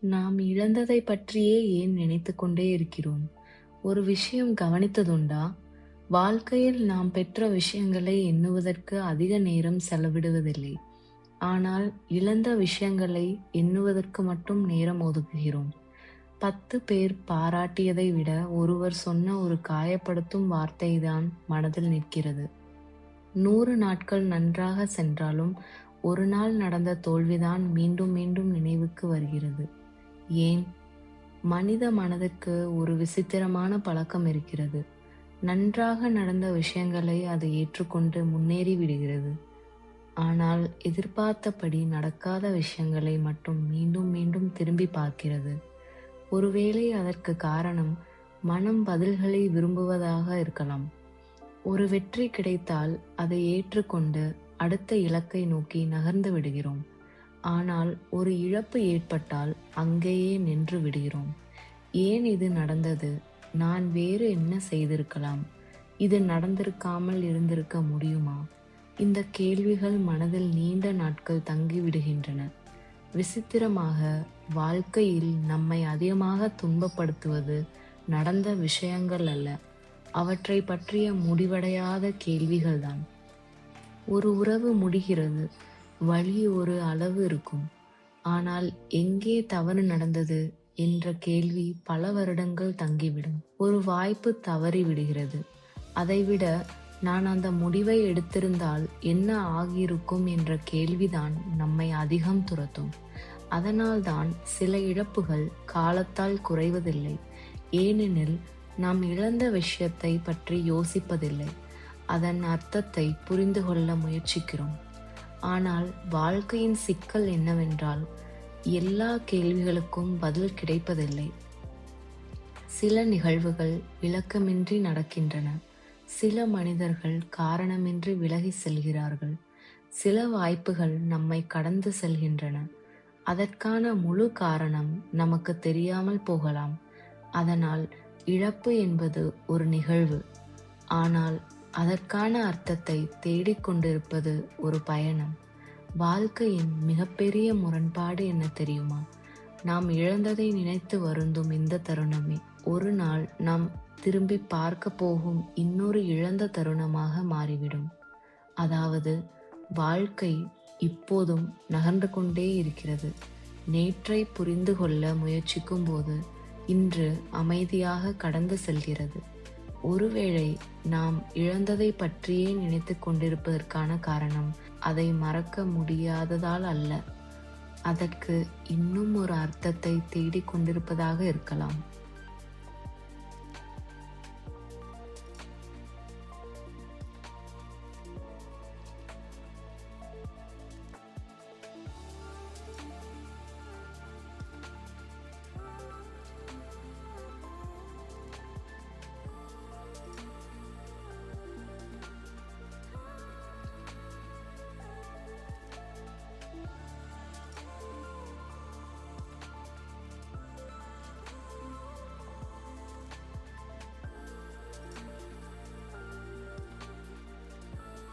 நாம் இழந்ததை பற்றியே ஏன் நினைத்துக் கொண்டே இருக்கிறோம்? ஒரு விஷயம் கவனித்ததுண்டா? வாழ்க்கையில் நாம் பெற்ற விஷயங்களை எண்ணுவதற்கு அதிக நேரம் செலவிடுவதில்லை. ஆனால் இழந்த விஷயங்களை எண்ணுவதற்கு மட்டும் நேரம் ஒதுக்குகிறோம். 10 பேர் பாராட்டியதை விட ஒருவர் சொன்ன ஒரு காயப்படுத்தும் வார்த்தைதான் மனதில் நிற்கிறது. 100 நாட்கள் நன்றாக சென்றாலும் ஒரு நாள் நடந்த தோல்விதான் மீண்டும் மீண்டும் நினைவுக்கு வருகிறது. ஏன்? மனித மனதுக்கு ஒரு விசித்திரமான பழக்கம் இருக்கிறது. நன்றாக நடந்த விஷயங்களை அது ஏற்றுக்கொண்டு முன்னேறி விடுகிறது. ஆனால் எதிர்பார்த்தபடி நடக்காத விஷயங்களை மட்டும் மீண்டும் மீண்டும் திரும்பி பார்க்கிறது. ஒருவேளை அதற்கு காரணம் மனம் பதில்களை விரும்புவதாக இருக்கலாம். ஒரு வெற்றி கிடைத்தால் அதை ஏற்றுக்கொண்டு அடுத்த இலக்கை நோக்கி நகர்ந்து விடுகிறோம். ஆனால் ஒரு இழப்பு ஏற்பட்டால் அங்கேயே நின்று விடுகிறோம். ஏன் இது நடந்தது? நான் வேறு என்ன செய்திருக்கலாம்? இது நடந்திருக்காமல் இருந்திருக்க முடியுமா? இந்த கேள்விகள் மனதில் நீண்ட நாட்கள் தங்கி விடுகின்றன. விசித்திரமாக, வாழ்க்கையில் நம்மை அதிகமாக துன்பப்படுத்துவது நடந்த விஷயங்கள் அல்ல, அவற்றை பற்றிய முடிவடையாத கேள்விகள்தான். ஒரு உறவு முடிகிறது, வழி ஒரு அளவு இருக்கும். ஆனால் எங்கே தவறு நடந்தது என்ற கேள்வி பல வருடங்கள் தங்கிவிடும். ஒரு வாய்ப்பு தவறி விடுகிறது. அதைவிட நான் அந்த முடிவை எடுத்திருந்தால் என்ன ஆகியிருக்கும் என்ற கேள்விதான் நம்மை அதிகம் துரத்தும். அதனால்தான் சில இழப்புகள் காலத்தால் குறைவதில்லை. ஏனெனில் நாம் இழந்த விஷயத்தை பற்றி யோசிப்பதில்லை, அதன் அர்த்தத்தை புரிந்து கொள்ள முயற்சிக்கிறோம். ஆனால் வாழ்க்கையின் சிக்கல் என்னவென்றால், எல்லா கேள்விகளுக்கும் பதில் கிடைப்பதில்லை. சில நிகழ்வுகள் விளக்கமின்றி நடக்கின்றன. சில மனிதர்கள் காரணமின்றி விலகி செல்கிறார்கள். சில வாய்ப்புகள் நம்மை கடந்து செல்கின்றன. அதற்கான முழு காரணம் நமக்கு தெரியாமல் போகலாம். அதனால் இழப்பு என்பது ஒரு நிகழ்வு, ஆனால் அதற்கான அர்த்தத்தை தேடிக்கொண்டிருப்பது ஒரு பயணம். வாழ்க்கையின் மிகப்பெரிய முரண்பாடு என்ன தெரியுமா? நாம் இழந்ததை நினைத்து வருந்தும் இந்த தருணமே ஒரு நாள் நாம் திரும்பி பார்க்க போகும் இன்னொரு இழந்த தருணமாக மாறிவிடும். அதாவது, வாழ்க்கை இப்போதும் நகர்ந்து கொண்டே இருக்கிறது. நேற்றை புரிந்து கொள்ள முயற்சிக்கும் போது இன்று அமைதியாக கடந்து செல்கிறது. ஒருவேளை நாம் இழந்ததை பற்றியே நினைத்து கொண்டிருப்பதற்கான காரணம் அதை மறக்க முடியாததால் அல்ல, அதற்கு இன்னும் ஒரு அர்த்தத்தை தேடிக் கொண்டிருப்பதாக இருக்கலாம்.